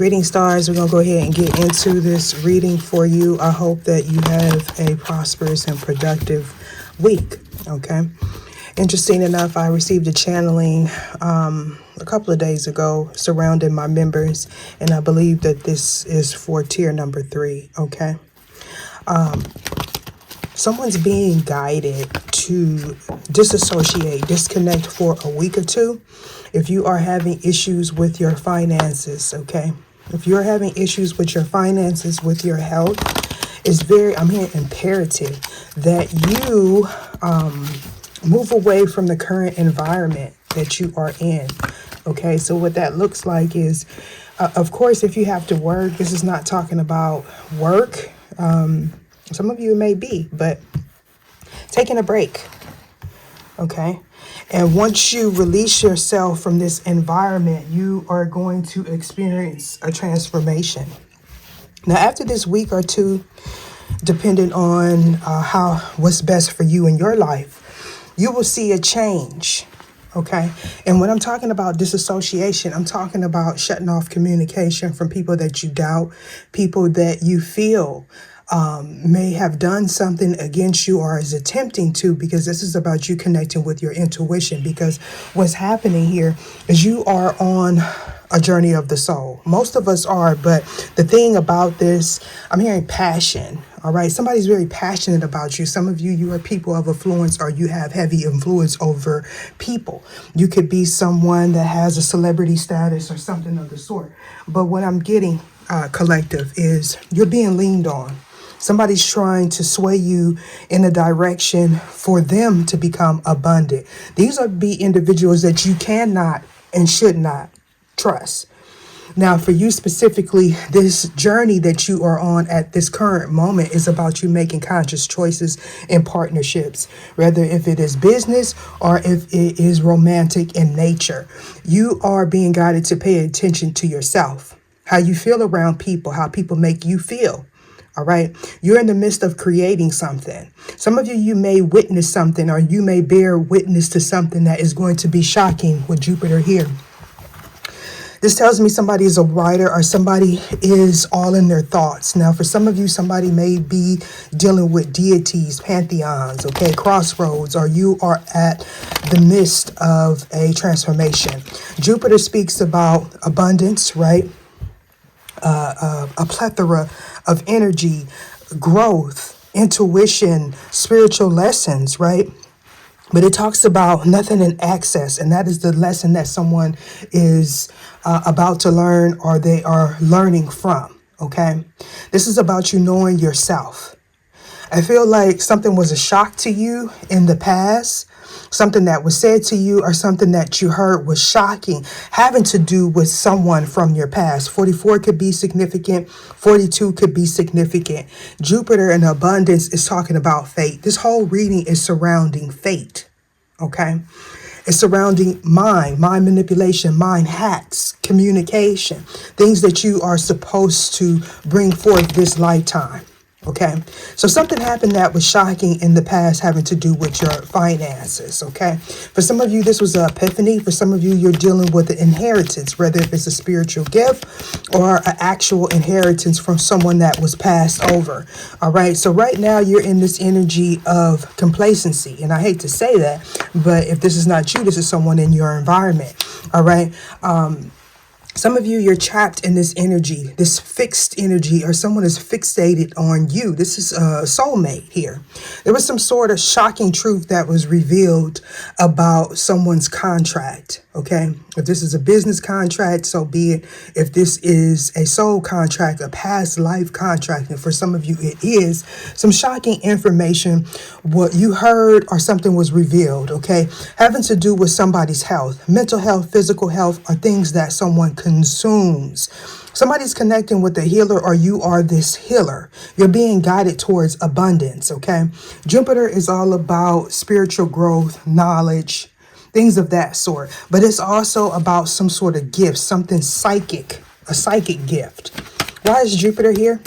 Greeting stars, we're going to go ahead and get into this reading for you. I hope that you have a prosperous and productive week, okay? Interesting enough, I received a channeling a couple of days ago surrounding my members, and I believe that this is for tier number 3, okay? Someone's being guided to disassociate, disconnect for a week or two if you are having issues with your finances, okay? If you're having issues with your finances, with your health, it's very, I'm hearing imperative that you move away from the current environment that you are in, okay? So what that looks like is, of course, if you have to work, this is not talking about work. Some of you may be, but taking a break, okay? And once you release yourself from this environment, you are going to experience a transformation. Now, after this week or two, depending on what's best for you in your life, you will see a change, okay? And when I'm talking about disassociation, I'm talking about shutting off communication from people that you doubt, people that you feel may have done something against you or is attempting to, because this is about you connecting with your intuition. Because what's happening here is you are on a journey of the soul. Most of us are, but the thing about this, I'm hearing passion. All right. Somebody's very passionate about you. Some of you, you are people of influence, or you have heavy influence over people. You could be someone that has a celebrity status or something of the sort. But what I'm getting, collective, is you're being leaned on. Somebody's trying to sway you in a direction for them to become abundant. These are be individuals that you cannot and should not trust. Now, for you specifically, this journey that you are on at this current moment is about you making conscious choices in partnerships, whether if it is business or if it is romantic in nature. You are being guided to pay attention to yourself, how you feel around people, how people make you feel. All right. You're in the midst of creating something. Some of you, you may witness something, or you may bear witness to something that is going to be shocking with Jupiter here. This tells me somebody is a writer, or somebody is all in their thoughts. Now, for some of you, somebody may be dealing with deities, pantheons, okay, crossroads, or you are at the midst of a transformation. Jupiter speaks about abundance, right? A plethora of energy, growth, intuition, spiritual lessons, right? But it talks about nothing in excess, and that is the lesson that someone is about to learn, or they are learning from, okay? This is about you knowing yourself. I feel like something was a shock to you in the past. Something that was said to you or something that you heard was shocking, having to do with someone from your past. 44 could be significant. 42 could be significant. Jupiter in abundance is talking about fate. This whole reading is surrounding fate, okay? It's surrounding mind manipulation, mind hacks, communication, things that you are supposed to bring forth this lifetime. Okay, so something happened that was shocking in the past, having to do with your finances. Okay, for some of you, this was an epiphany. For some of you, you're dealing with an inheritance, whether if it's a spiritual gift or an actual inheritance from someone that was passed over. All right, so right now you're in this energy of complacency, and I hate to say that, but if this is not you, this is someone in your environment. All right. Some of you, you're trapped in this energy, this fixed energy, or someone is fixated on you. This is a soulmate here. There was some sort of shocking truth that was revealed about someone's contract, okay? If this is a business contract, so be it. If this is a soul contract, a past life contract, and for some of you it is, some shocking information, what you heard or something was revealed, okay? Having to do with somebody's health, mental health, physical health, or things that someone consumes. Somebody's connecting with the healer, or you are this healer. You're being guided towards abundance, okay? Jupiter is all about spiritual growth, knowledge, things of that sort. But it's also about some sort of gift, something psychic, a psychic gift. Why is Jupiter here?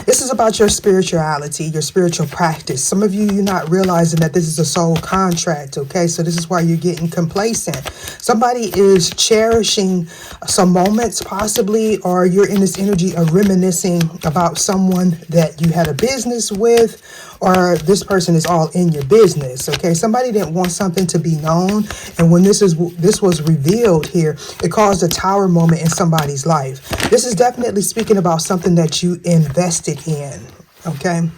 This is about your spirituality, your spiritual practice. Some of you, you're not realizing that this is a soul contract, okay? So this is why you're getting complacent. Somebody is cherishing some moments possibly, or you're in this energy of reminiscing about someone that you had a business with, or this person is all in your business, okay? Somebody didn't want something to be known, and when this was revealed here, it caused a tower moment in somebody's life. This is definitely speaking about something that you invested in, okay?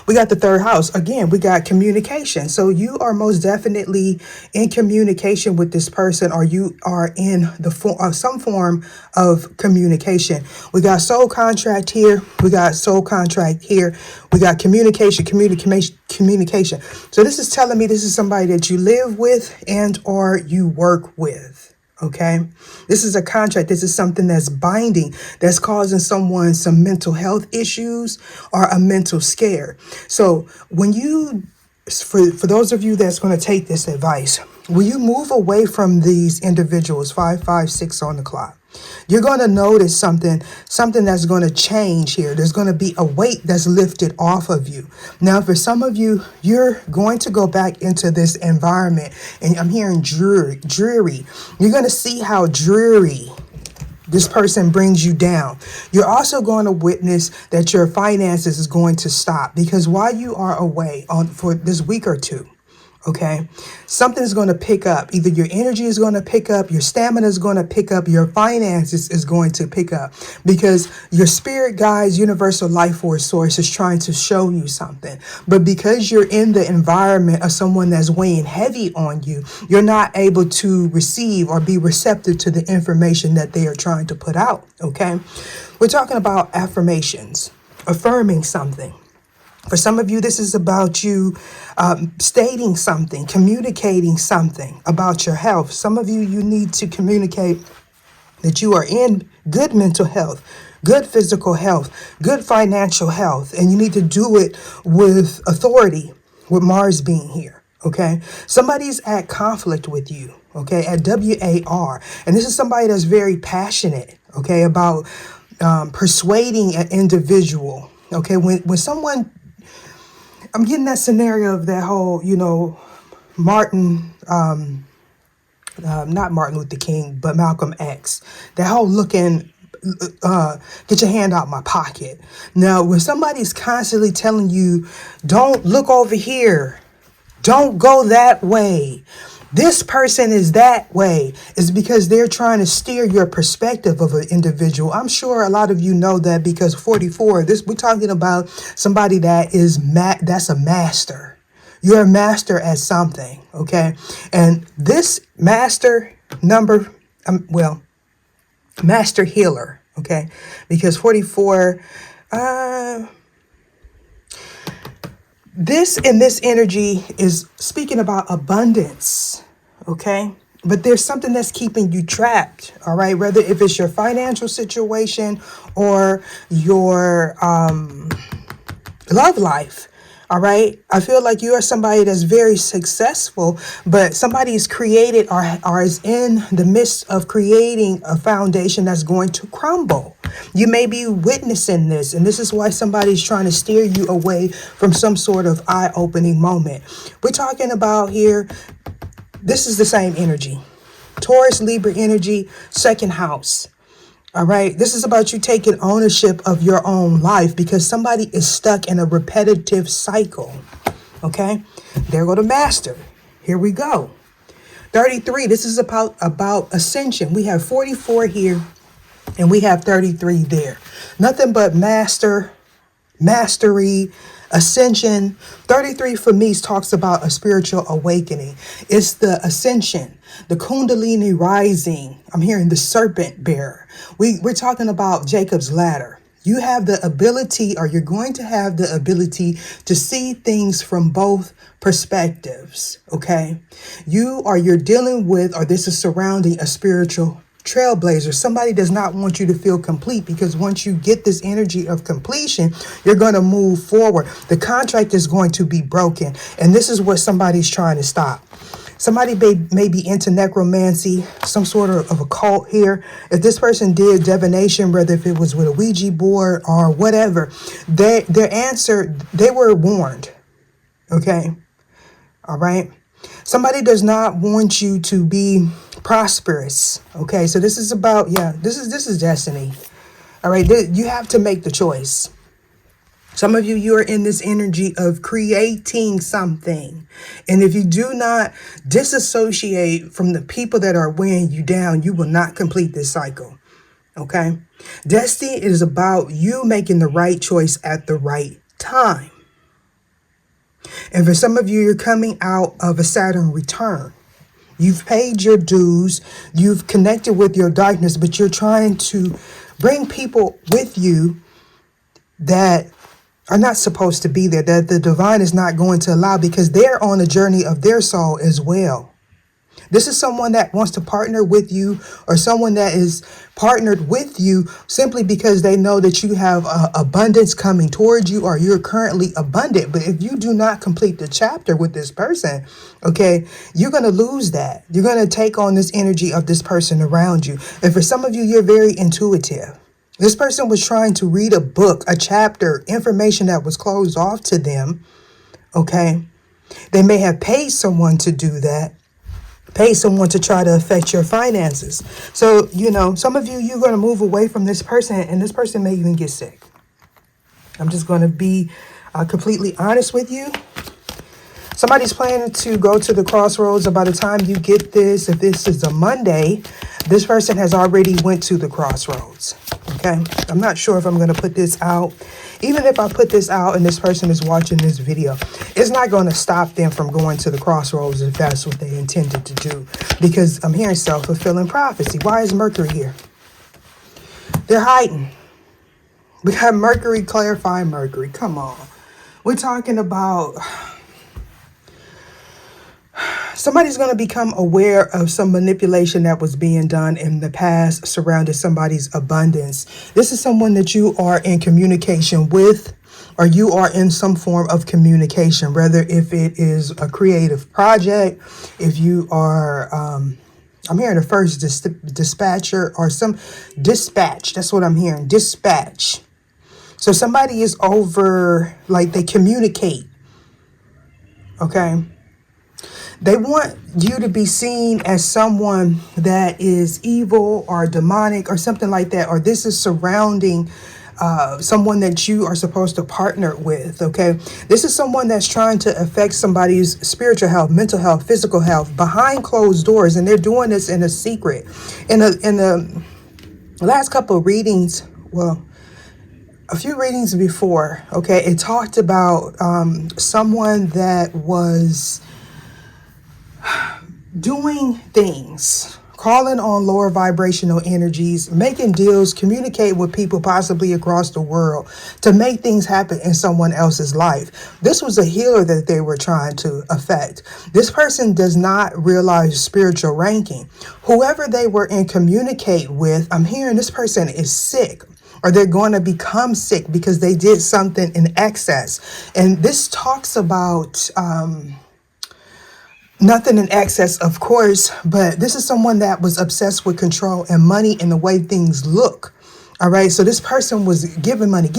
We got the third house. Again, we got communication. So you are most definitely in communication with this person, or you are in the some form of communication. We got soul contract here. We got soul contract here. We got communication. So this is telling me this is somebody that you live with and or you work with. Okay, this is a contract. This is something that's binding, that's causing someone some mental health issues or a mental scare. So when you, for those of you that's going to take this advice, when you move away from these individuals, 5, 5, 6 on the clock, you're going to notice something that's going to change here. There's going to be a weight that's lifted off of you. Now, for some of you, you're going to go back into this environment, and I'm hearing dreary. You're going to see how dreary this person brings you down. You're also going to witness that your finances is going to stop, because while you are away for this week or two, okay, something's going to pick up. Either your energy is going to pick up, your stamina is going to pick up, your finances is going to pick up, because your spirit guides, universal life force source is trying to show you something. But because you're in the environment of someone that's weighing heavy on you, you're not able to receive or be receptive to the information that they are trying to put out. Okay, we're talking about affirmations, affirming something. For some of you, this is about you stating something, communicating something about your health. Some of you, you need to communicate that you are in good mental health, good physical health, good financial health, and you need to do it with authority, with Mars being here, okay? Somebody's at conflict with you, okay, at WAR, and this is somebody that's very passionate, okay, about persuading an individual, okay? When someone, I'm getting that scenario of that whole, Martin, not Martin Luther King, but Malcolm X, that whole looking, get your hand out my pocket. Now, when somebody's constantly telling you, don't look over here, don't go that way, this person is that way, is because they're trying to steer your perspective of an individual. I'm sure a lot of you know that, because 44, we're talking about somebody that is that's a master. You're a master at something, okay? And this master number, master healer, okay? Because 44, this energy is speaking about abundance, okay? But there's something that's keeping you trapped, all right? Whether if it's your financial situation or your love life, all right? I feel like you are somebody that's very successful, but somebody's created or is in the midst of creating a foundation that's going to crumble. You may be witnessing this, and this is why somebody's trying to steer you away from some sort of eye-opening moment. We're talking about here, this is the same energy. Taurus, Libra energy, second house. All right. This is about you taking ownership of your own life, because somebody is stuck in a repetitive cycle. Okay. There go the master. Here we go. 33. This is about ascension. We have 44 here and we have 33 there. Nothing but mastery, ascension. 33 for me talks about a spiritual awakening. It's the ascension, the kundalini rising. I'm hearing the serpent bearer. We're talking about Jacob's ladder. You have the ability, or you're going to have the ability, to see things from both perspectives, okay? You're dealing with, or this is surrounding a spiritual trailblazer. Somebody does not want you to feel complete, because once you get this energy of completion, you're going to move forward. The contract is going to be broken, and this is what somebody's trying to stop. Somebody may be into necromancy, some sort of a cult here. If this person did divination, whether if it was with a Ouija board or whatever, their answer, they were warned. Okay. All right. Somebody does not want you to be prosperous. Okay. So this is about, this is destiny. All right. You have to make the choice. Some of you are in this energy of creating something. And if you do not disassociate from the people that are weighing you down, you will not complete this cycle. Okay. Destiny is about you making the right choice at the right time. And for some of you, you're coming out of a Saturn return. You've paid your dues. You've connected with your darkness, but you're trying to bring people with you that are not supposed to be there, that the divine is not going to allow, because they're on a journey of their soul as well. This is someone that wants to partner with you, or someone that is partnered with you simply because they know that you have abundance coming towards you, or you're currently abundant. But if you do not complete the chapter with this person, okay, you're going to lose that. You're going to take on this energy of this person around you. And for some of you, you're very intuitive. This person was trying to read a book, a chapter, information that was closed off to them. Okay. They may have paid someone to do that. Pay someone to try to affect your finances. So, some of you, you're going to move away from this person, and this person may even get sick. I'm just going to be completely honest with you. Somebody's planning to go to the crossroads, and by the time you get this, if this is a Monday, this person has already went to the crossroads. Okay. I'm not sure if I'm going to put this out. Even if I put this out and this person is watching this video, it's not going to stop them from going to the crossroads if that's what they intended to do. Because I'm hearing self-fulfilling prophecy. Why is Mercury here? They're hiding. We got Mercury, clarifying Mercury. Come on. We're talking about somebody's going to become aware of some manipulation that was being done in the past surrounding somebody's abundance. This is someone that you are in communication with, or you are in some form of communication, whether if it is a creative project, if you are, I'm hearing the first dispatcher or some dispatch. That's what I'm hearing. Dispatch. So somebody is over, like they communicate. Okay. They want you to be seen as someone that is evil or demonic or something like that. Or this is surrounding someone that you are supposed to partner with. Okay. This is someone that's trying to affect somebody's spiritual health, mental health, physical health behind closed doors. And they're doing this in a secret. In the last couple of readings, a few readings before, okay, it talked about someone that was doing things, calling on lower vibrational energies, making deals, communicate with people possibly across the world to make things happen in someone else's life. This was a healer that they were trying to affect. This person does not realize spiritual ranking. Whoever they were in communicate with, I'm hearing this person is sick, or they're going to become sick because they did something in excess. And this talks about nothing in excess, of course, but this is someone that was obsessed with control and money and the way things look. All right. So this person was giving money,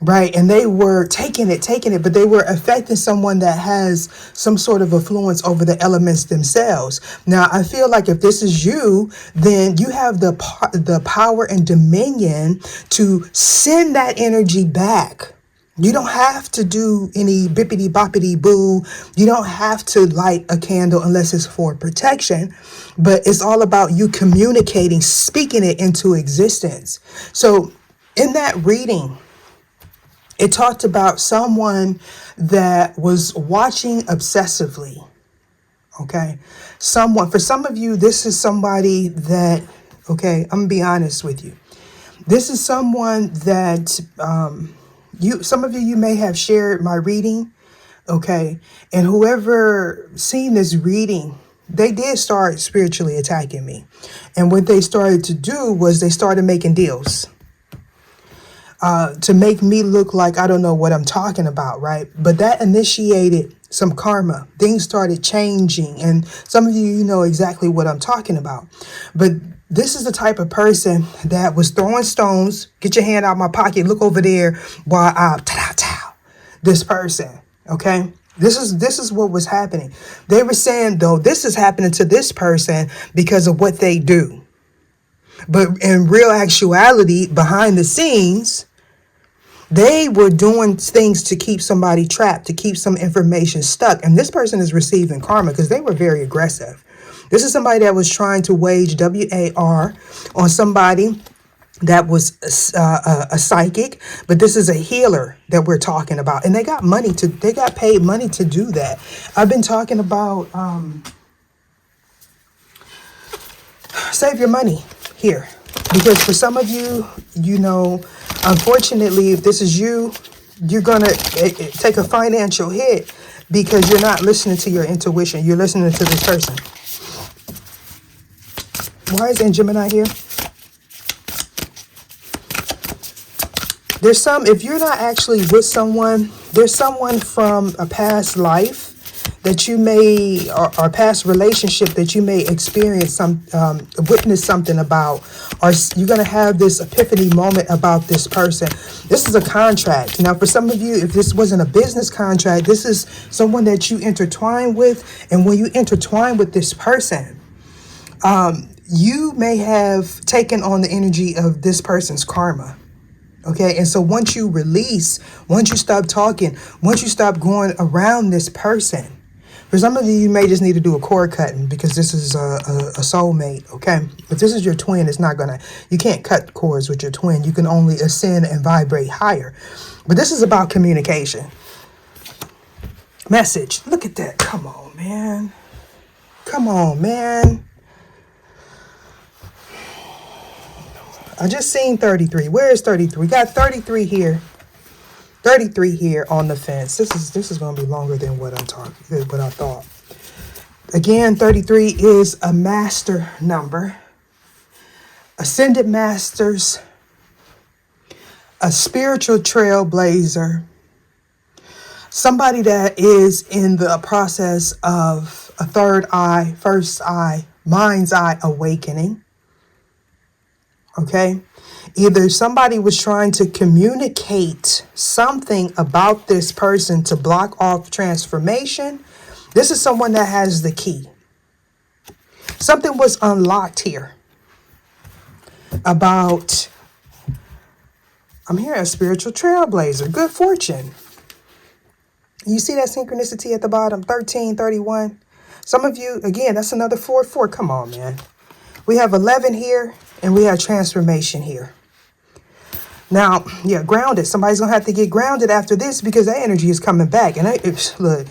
right? And they were taking it, but they were affecting someone that has some sort of influence over the elements themselves. Now, I feel like if this is you, then you have the power and dominion to send that energy back. You don't have to do any bippity boppity boo. You don't have to light a candle unless it's for protection, but it's all about you communicating, speaking it into existence. So in that reading, it talked about someone that was watching obsessively. Okay. For some of you, this is somebody that, okay, I'm gonna be honest with you. This is someone that, some of you may have shared my reading, okay? And whoever seen this reading, they did start spiritually attacking me. And what they started to do was they started making deals. to make me look like I don't know what I'm talking about, right? But that initiated some karma. Things started changing, and some of you know exactly what I'm talking about. But this is the type of person that was throwing stones. Get your hand out my pocket. Look over there while I this person. Okay. This is what was happening. They were saying, though, this is happening to this person because of what they do. But in real actuality, behind the scenes, they were doing things to keep somebody trapped, to keep some information stuck. And this person is receiving karma because they were very aggressive. This is somebody that was trying to wage WAR on somebody that was a psychic, but this is a healer that we're talking about. And they got paid money to do that. I've been talking about save your money here. Because for some of you, you know, unfortunately, if this is you, you're going to take a financial hit because you're not listening to your intuition. You're listening to this person. Why is Gemini here? There's if you're not actually with someone, there's someone from a past life that you may, or past relationship that you may experience witness something about, or you're going to have this epiphany moment about this person. This is a contract. Now, for some of you, if this wasn't a business contract, this is someone that you intertwine with. And when you intertwine with this person, you may have taken on the energy of this person's karma. Okay, and so once you release, once you stop talking, once you stop going around this person, for some of you, you may just need to do a cord cutting because this is a soulmate, okay? If this is your twin, you can't cut cords with your twin. You can only ascend and vibrate higher. But this is about communication. Message. Look at that. Come on, man. Come on, man. I just seen 33. Where is 33? We got 33 here. 33 here on the fence. This is going to be longer than what I thought. Again, 33 is a master number. Ascended masters. A spiritual trailblazer. Somebody that is in the process of a third eye, first eye, mind's eye awakening. Okay, either somebody was trying to communicate something about this person to block off transformation. This is someone that has the key. Something was unlocked here about, I'm hearing a spiritual trailblazer, good fortune. You see that synchronicity at the bottom, 1331. Some of you, again, that's another 4. Come on, man. We have 11 here. And we have transformation here. Now, yeah, grounded. Somebody's going to have to get grounded after this because that energy is coming back. And look,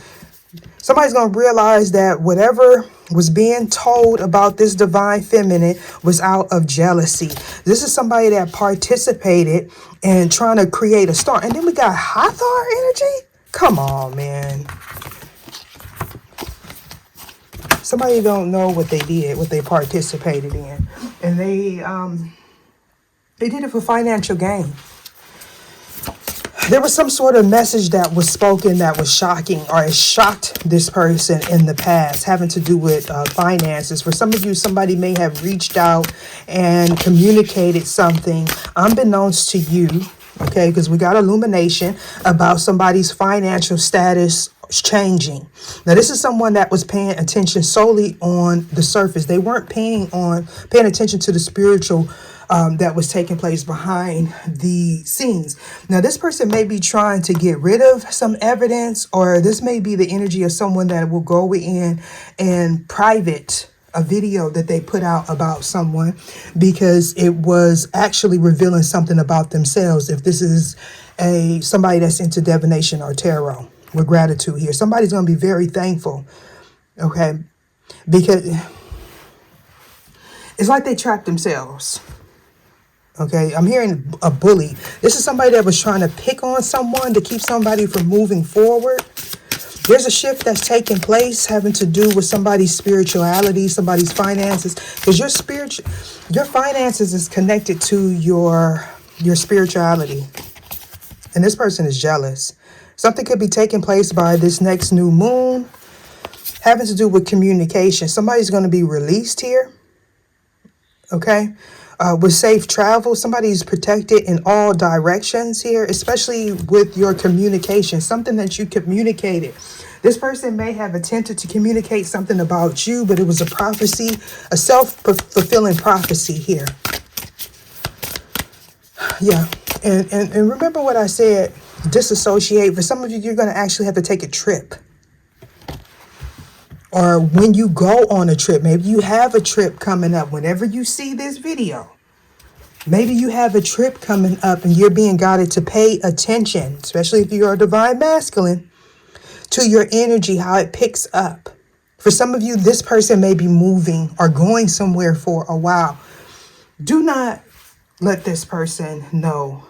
somebody's going to realize that whatever was being told about this divine feminine was out of jealousy. This is somebody that participated in trying to create a star. And then we got Hathor energy. Come on, man. Somebody don't know what they did, what they participated in. And they did it for financial gain. There was some sort of message that was spoken that was shocking, or it shocked this person in the past, having to do with finances. For some of you, somebody may have reached out and communicated something unbeknownst to you, okay, because we got illumination about somebody's financial status changing. Now, this is someone that was paying attention solely on the surface. They weren't paying attention to the spiritual that was taking place behind the scenes. Now, this person may be trying to get rid of some evidence, or this may be the energy of someone that will go in and private a video that they put out about someone because it was actually revealing something about themselves. If this is somebody that's into divination or tarot, with gratitude here, somebody's going to be very thankful, okay, because it's like they trapped themselves. Okay, I'm hearing a bully. This is somebody that was trying to pick on someone to keep somebody from moving forward. There's a shift that's taking place having to do with somebody's spirituality, somebody's finances, because your finances is connected to your your spirituality. And this person is jealous. Something could be taking place by this next new moon, having to do with communication. Somebody's going to be released here. Okay. With safe travel, somebody's protected in all directions here, especially with your communication, something that you communicated. This person may have attempted to communicate something about you, but it was a prophecy, a self-fulfilling prophecy here. Yeah. And remember what I said, disassociate. For some of you, you're going to actually have to take a trip. Or when you go on a trip, maybe you have a trip coming up. Whenever you see this video, maybe you have a trip coming up and you're being guided to pay attention, especially if you're a divine masculine, to your energy, how it picks up. For some of you, this person may be moving or going somewhere for a while. Do not let this person know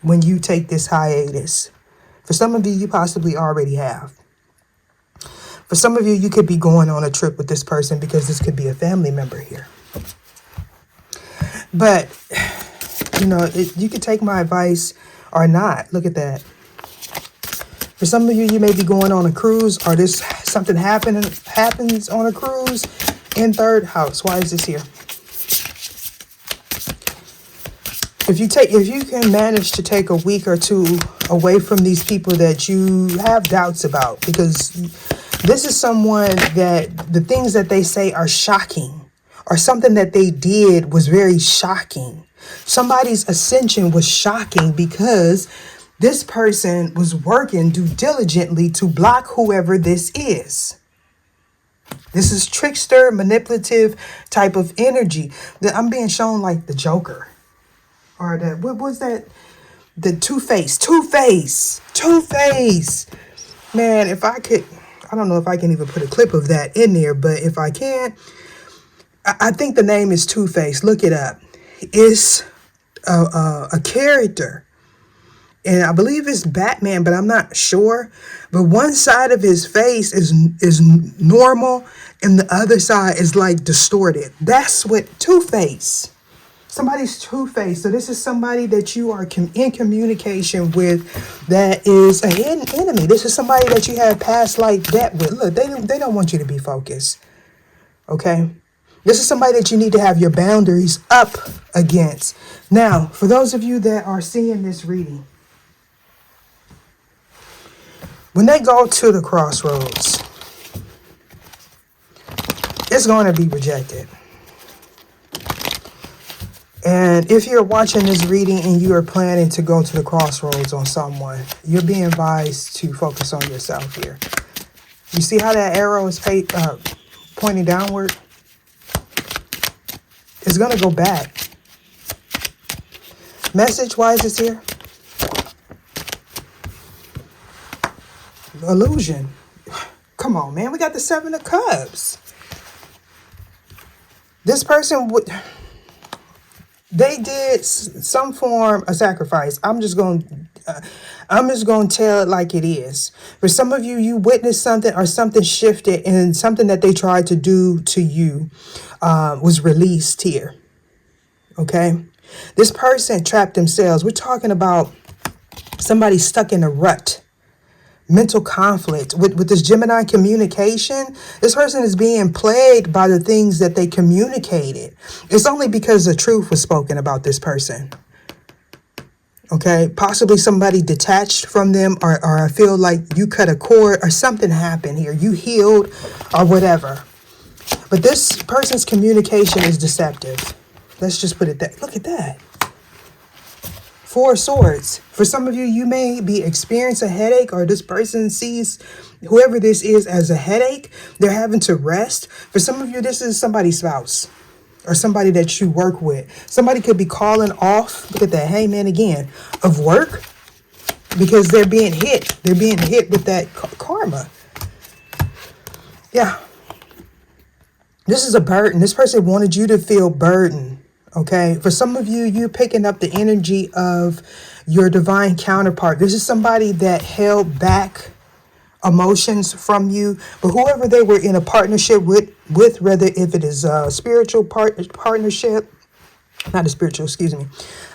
when you take this hiatus. For some of you, you possibly already have. For some of you, you could be going on a trip with this person because this could be a family member here. But, you know, you could take my advice or not. Look at that. For some of you, you may be going on a cruise, or this something happens on a cruise in third house. Why is this here? If you can manage to take a week or two away from these people that you have doubts about, because this is someone that the things that they say are shocking, or something that they did was very shocking. Somebody's ascension was shocking because this person was working diligently to block whoever this is. This is trickster, manipulative type of energy that I'm being shown like the Joker. Or that, what was that? The Two-Face. Man, if I could, I don't know if I can even put a clip of that in there, but if I can, I think the name is Two-Face. Look it up. It's a character. And I believe it's Batman, but I'm not sure. But one side of his face is normal, and the other side is like distorted. That's what Two-Face. Somebody's two-faced. So this is somebody that you are in communication with that is a hidden enemy. This is somebody that you have past life debt with. Look, they don't want you to be focused. Okay? This is somebody that you need to have your boundaries up against. Now, for those of you that are seeing this reading, when they go to the crossroads, it's going to be rejected. And if you're watching this reading and you are planning to go to the crossroads on someone, you're being advised to focus on yourself here. You see how that arrow is pointing downward? It's going to go back. Message-wise is here. Illusion. Come on, man. We got the Seven of Cups. This person would... They did some form of sacrifice. I'm just going to tell it like it is. For some of you, you witnessed something or something shifted, and something that they tried to do to you was released here. Okay? This person trapped themselves. We're talking about somebody stuck in a rut. Mental conflict with this Gemini communication. This person is being plagued by the things that they communicated. It's only because the truth was spoken about this person. Okay, possibly somebody detached from them, or I feel like you cut a cord or something happened here. You healed or whatever. But this person's communication is deceptive. Let's just put it that. Look at that. Four of Swords. For some of you, you may be experiencing a headache, or this person sees whoever this is as a headache. They're having to rest. For some of you, this is somebody's spouse or somebody that you work with. Somebody could be calling off, look at that hangman again, of work because they're being hit. They're being hit with that karma. Yeah. This is a burden. This person wanted you to feel burdened. Okay, for some of you, you're picking up the energy of your divine counterpart. This is somebody that held back emotions from you, but whoever they were in a partnership with whether if it is a spiritual partnership not a spiritual, excuse me,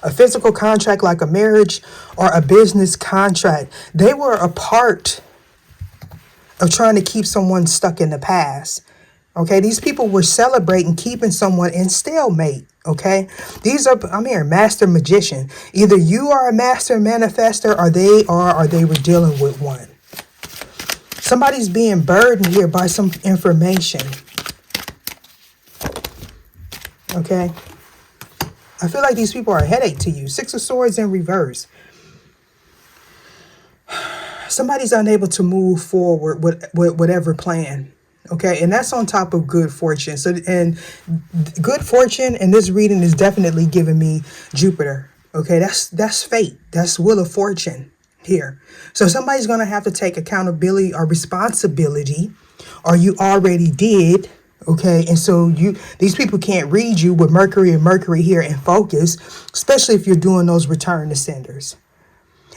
a physical contract like a marriage or a business contract. They were a part of trying to keep someone stuck in the past. Okay, these people were celebrating keeping someone in stalemate. Okay, these are, I'm here, master magician. Either you are a master manifester or they were dealing with one. Somebody's being burdened here by some information. Okay, I feel like these people are a headache to you. Six of Swords in reverse. Somebody's unable to move forward with whatever plan. Okay, and that's on top of good fortune. So, and good fortune in this reading is definitely giving me Jupiter. Okay, that's fate. That's wheel of fortune here. So somebody's going to have to take accountability or responsibility, or you already did. Okay, and so these people can't read you with Mercury and Mercury here in focus, especially if you're doing those return to senders.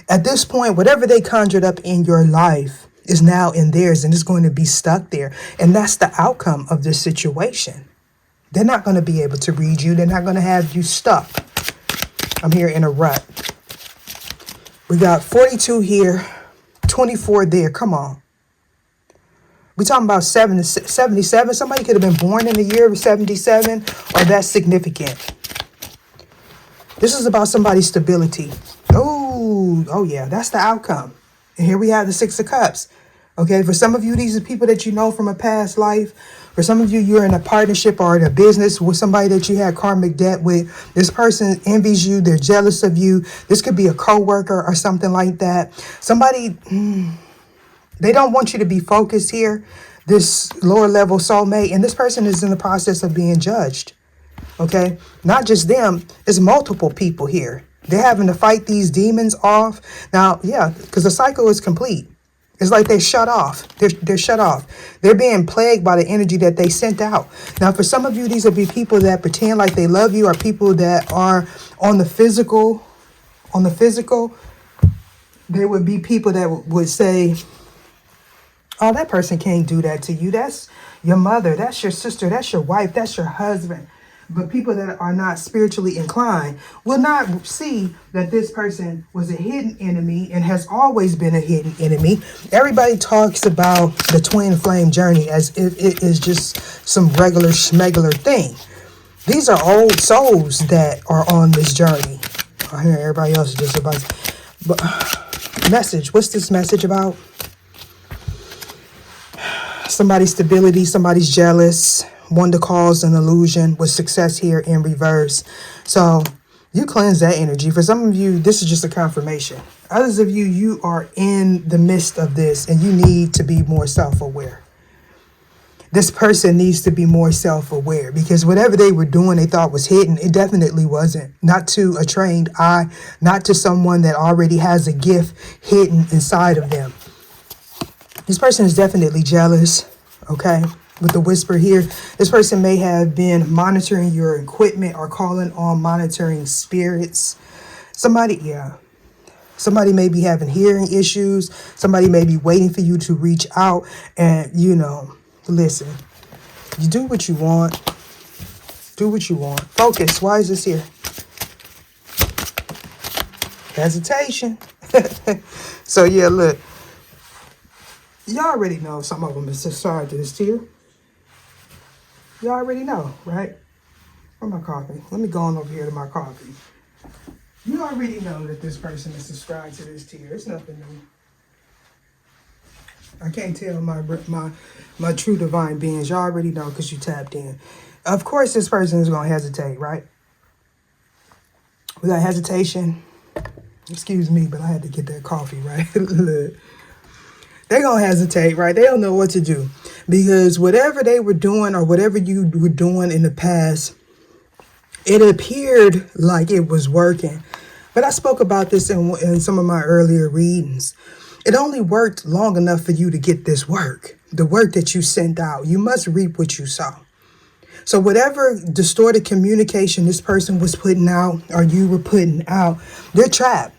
At this point, whatever they conjured up in your life is now in theirs, and it's going to be stuck there. And that's the outcome of this situation. They're not going to be able to read you. They're not going to have you stuck. I'm here in a rut. We got 42 here, 24 there. Come on. We're talking about 77. Somebody could have been born in the year of 77, or that's significant. This is about somebody's stability. Oh yeah, that's the outcome. And here we have the Six of Cups. Okay, for some of you, these are people that you know from a past life. For some of you, you're in a partnership or in a business with somebody that you had karmic debt with. This person envies you. They're jealous of you. This could be a coworker or something like that. Somebody, they don't want you to be focused here. This lower level soulmate, and this person is in the process of being judged. Okay, not just them. It's multiple people here. They're having to fight these demons off. Now, yeah, because the cycle is complete. It's like they're shut off. They're shut off. They're being plagued by the energy that they sent out. Now, for some of you, these will be people that pretend like they love you, or people that are on the physical. On the physical, there would be people that would say, oh, that person can't do that to you. That's your mother. That's your sister. That's your wife. That's your husband. But people that are not spiritually inclined will not see that this person was a hidden enemy and has always been a hidden enemy. Everybody talks about the twin flame journey as if it is just some regular schmegular thing. These are old souls that are on this journey. I hear everybody else is just about. But message. What's this message about? Somebody's stability. Somebody's jealous. One to cause an illusion with success here in reverse. So you cleanse that energy. For some of you, this is just a confirmation. Others of you, you are in the midst of this and you need to be more self-aware. This person needs to be more self-aware because whatever they were doing, they thought was hidden. It definitely wasn't. Not to a trained eye, not to someone that already has a gift hidden inside of them. This person is definitely jealous. Okay. With the whisper here, this person may have been monitoring your equipment or calling on monitoring spirits. Somebody may be having hearing issues. Somebody may be waiting for you to reach out and, listen, you do what you want. Do what you want. Focus. Why is this here? Hesitation. So, yeah, look. Y'all already know some of them is subscribed to this tier. You already know, right? Where's my coffee? Let me go on over here to my coffee. You already know that this person is subscribed to this tier. It's nothing new. I can't tell my true divine beings. You already know because you tapped in. Of course, this person is going to hesitate, right? We got hesitation. Excuse me, but I had to get that coffee, right? They're going to hesitate, right? They don't know what to do because whatever they were doing or whatever you were doing in the past, it appeared like it was working. But I spoke about this in some of my earlier readings. It only worked long enough for you to get this work, the work that you sent out. You must reap what you sow. So whatever distorted communication this person was putting out or you were putting out, they're trapped.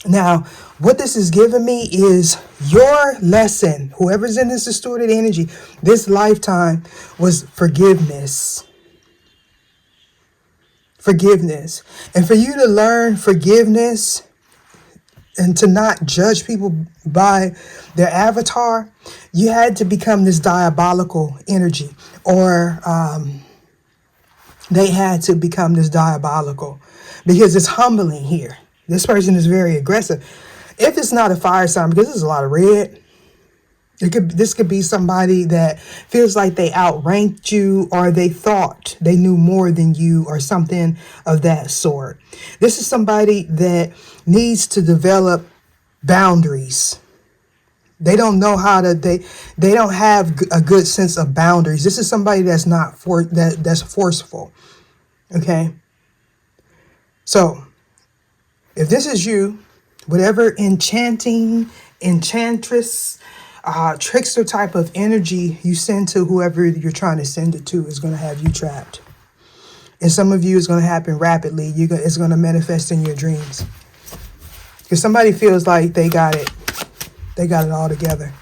Now, what this is giving me is your lesson. Whoever's in this distorted energy, this lifetime was forgiveness. forgiveness. And for you to learn forgiveness and to not judge people by their avatar, you had to become this diabolical energy, or they had to become this diabolical, because it's humbling here. This person is very aggressive. If it's not a fire sign, because there's a lot of red, this could be somebody that feels like they outranked you, or they thought they knew more than you, or something of that sort. This is somebody that needs to develop boundaries. They don't know how to, they don't have a good sense of boundaries. This is somebody that's not that's forceful. Okay. So if this is you, whatever enchantress, trickster type of energy you send to whoever you're trying to send it to is going to have you trapped. And some of you, it's going to happen rapidly. It's going to manifest in your dreams. Because somebody feels like they got it. They got it all together.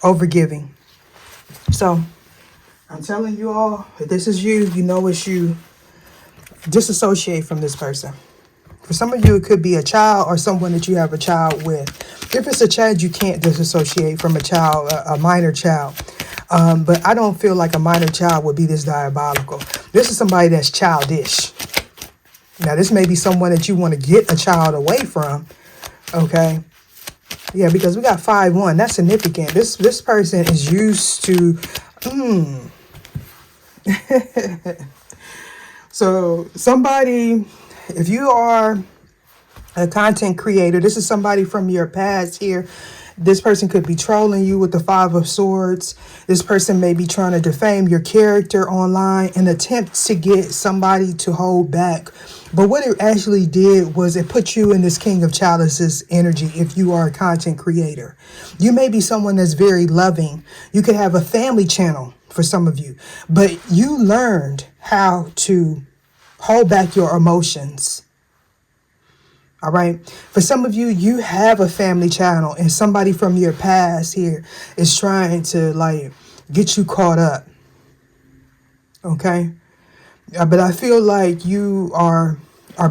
Overgiving. So I'm telling you all, if this is you, you know it's you. Disassociate from this person. For some of you, it could be a child or someone that you have a child with. If it's a child, you can't disassociate from a child, a minor child. But I don't feel like a minor child would be this diabolical. This is somebody that's childish. Now, this may be someone that you want to get a child away from. Okay. Yeah, because we got 5-1. That's significant. This person is used to... So somebody, if you are a content creator, this is somebody from your past here. This person could be trolling you with the 5 of Swords. This person may be trying to defame your character online in an attempt to get somebody to hold back. But what it actually did was it put you in this King of Chalices energy. If you are a content creator, you may be someone that's very loving. You could have a family channel for some of you, but you learned how to hold back your emotions. All right. For some of you, you have a family channel and somebody from your past here is trying to like get you caught up. Okay. But I feel like you are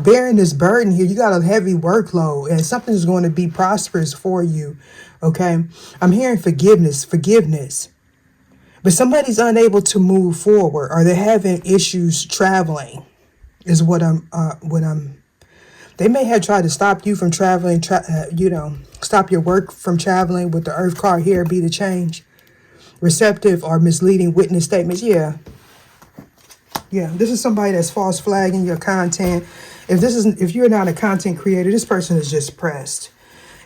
bearing this burden here. You got a heavy workload and something is going to be prosperous for you. Okay. I'm hearing forgiveness. But somebody's unable to move forward, or they're having issues traveling is what I'm they may have tried to stop you from traveling, stop your work from traveling with the Earth card here, be the change. Receptive or misleading witness statements. Yeah, this is somebody that's false flagging your content. If you're not a content creator, this person is just pressed.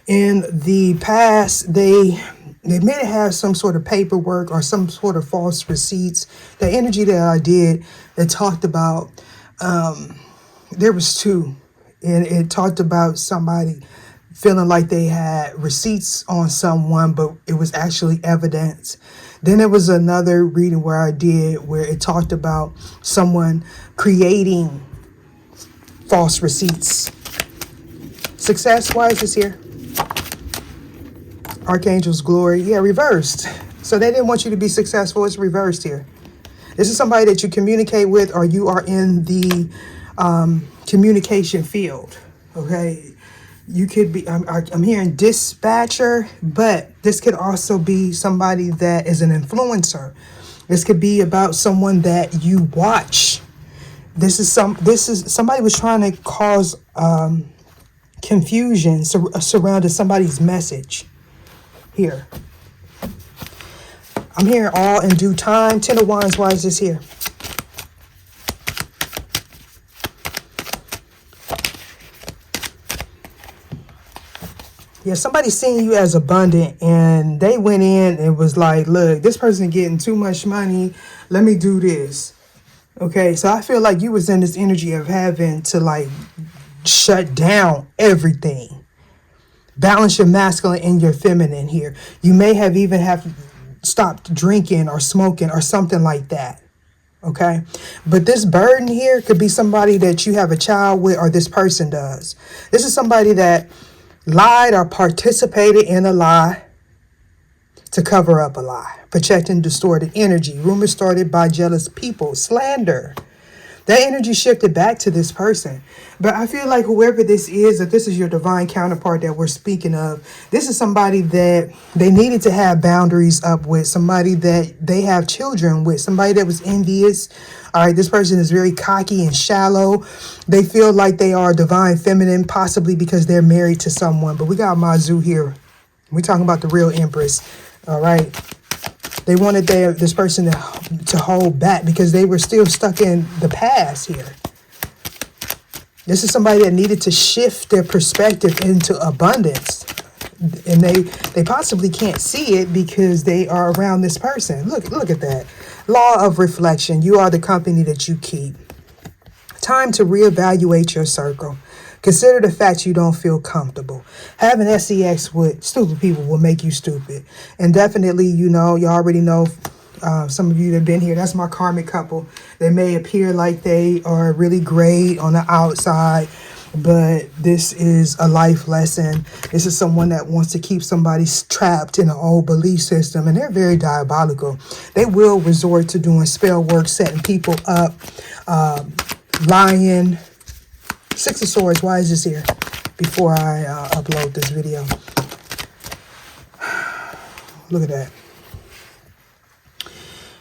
In the past, they may have some sort of paperwork or some sort of false receipts. The energy that I did that talked about, there was 2. And it talked about somebody feeling like they had receipts on someone, but it was actually evidence. Then there was another reading where I did where it talked about someone creating false receipts. Success, why is this here? Archangel's glory. Yeah, reversed. So they didn't want you to be successful. It's reversed here. This is somebody that you communicate with, or you are in the communication field. Okay. You could be, I'm hearing dispatcher, but this could also be somebody that is an influencer. This could be about someone that you watch. This is somebody was trying to cause confusion surrounding somebody's message here. I'm hearing all in due time. 10 of Wands, why is this here? Yeah, somebody's seeing you as abundant and they went in and was like, look, this person getting too much money. Let me do this. Okay, so I feel like you was in this energy of having to like shut down everything. Balance your masculine and your feminine here. You may have even stopped drinking or smoking or something like that. Okay, but this burden here could be somebody that you have a child with, or this person does. This is somebody that lied or participated in a lie to cover up a lie, projecting distorted energy, rumors started by jealous people, slander. That energy shifted back to this person. But I feel like whoever this is, if this is your divine counterpart that we're speaking of, this is somebody that they needed to have boundaries up with, somebody that they have children with, somebody that was envious. All right, this person is very cocky and shallow. They feel like they are divine feminine, possibly because they're married to someone. But we got Mazu here. We're talking about the real Empress. All right. They wanted this person to hold back because they were still stuck in the past here. This is somebody that needed to shift their perspective into abundance. And they possibly can't see it because they are around this person. Look at that. Law of reflection. You are the company that you keep. Time to reevaluate your circle. Consider the fact you don't feel comfortable. Having sex with stupid people will make you stupid. And definitely, you already know, some of you that have been here, that's my karmic couple. They may appear like they are really great on the outside, but this is a life lesson. This is someone that wants to keep somebody trapped in an old belief system, and they're very diabolical. They will resort to doing spell work, setting people up, lying. Six of Swords, why is this here? Before I upload this video. Look at that.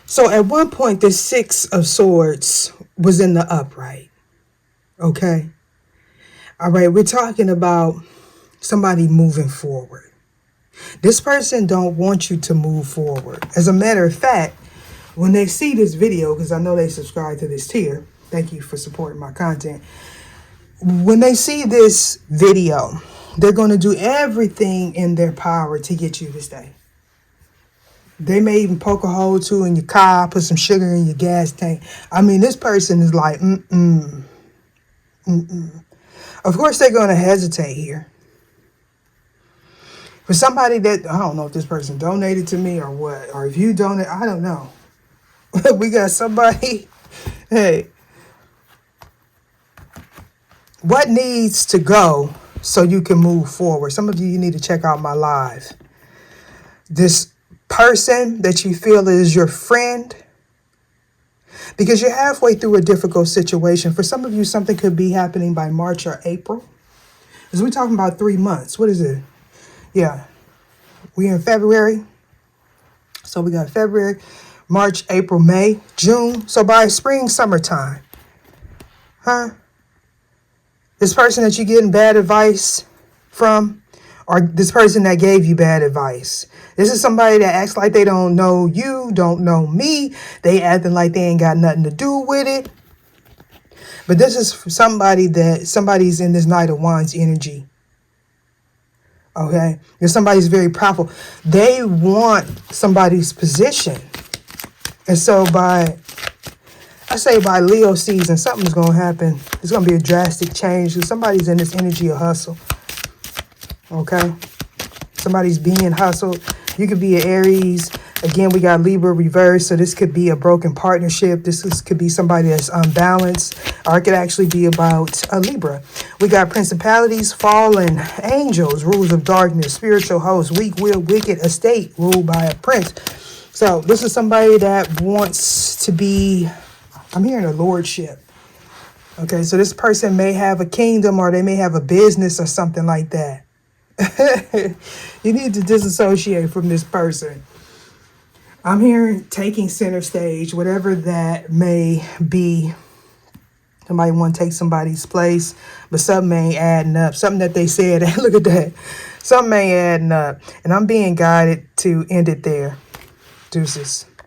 So at one point, the Six of Swords was in the upright. Okay? All right, we're talking about somebody moving forward. This person don't want you to move forward. As a matter of fact, when they see this video, because I know they subscribe to this tier, thank you for supporting my content. When they see this video, they're going to do everything in their power to get you to stay. They may even poke a hole too in your car, put some sugar in your gas tank. I mean, this person is like, Of course, they're going to hesitate here. For somebody that, I don't know if this person donated to me or what, or if you donate, I don't know. We got somebody, hey. What needs to go so you can move forward? Some of you need to check out my live. This person that you feel is your friend, because you're halfway through a difficult situation. For some of you, something could be happening by March or April. Because we're talking about 3 months. What is it? Yeah. We're in February. So we got February, March, April, May, June. So by spring, summertime. Huh? This person that you're getting bad advice from, or this person that gave you bad advice. This is somebody that acts like they don't know you, don't know me. They acting like they ain't got nothing to do with it. But this is somebody's in this Knight of Wands energy. Okay? If somebody's very powerful, they want somebody's position. And so by Leo season, something's going to happen. There's going to be a drastic change. Somebody's in this energy of hustle. Okay? Somebody's being hustled. You could be an Aries. Again, we got Libra reverse. So this could be a broken partnership. Could be somebody that's unbalanced. Or it could actually be about a Libra. We got principalities, fallen angels, rules of darkness, spiritual hosts, weak-willed, wicked estate ruled by a prince. So this is somebody that wants to be... I'm hearing a lordship. Okay, so this person may have a kingdom, or they may have a business or something like that. You need to disassociate from this person. I'm hearing taking center stage, whatever that may be. Somebody want to take somebody's place, but something ain't adding up. Something that they said, look at that. Something ain't adding up. And I'm being guided to end it there. Deuces.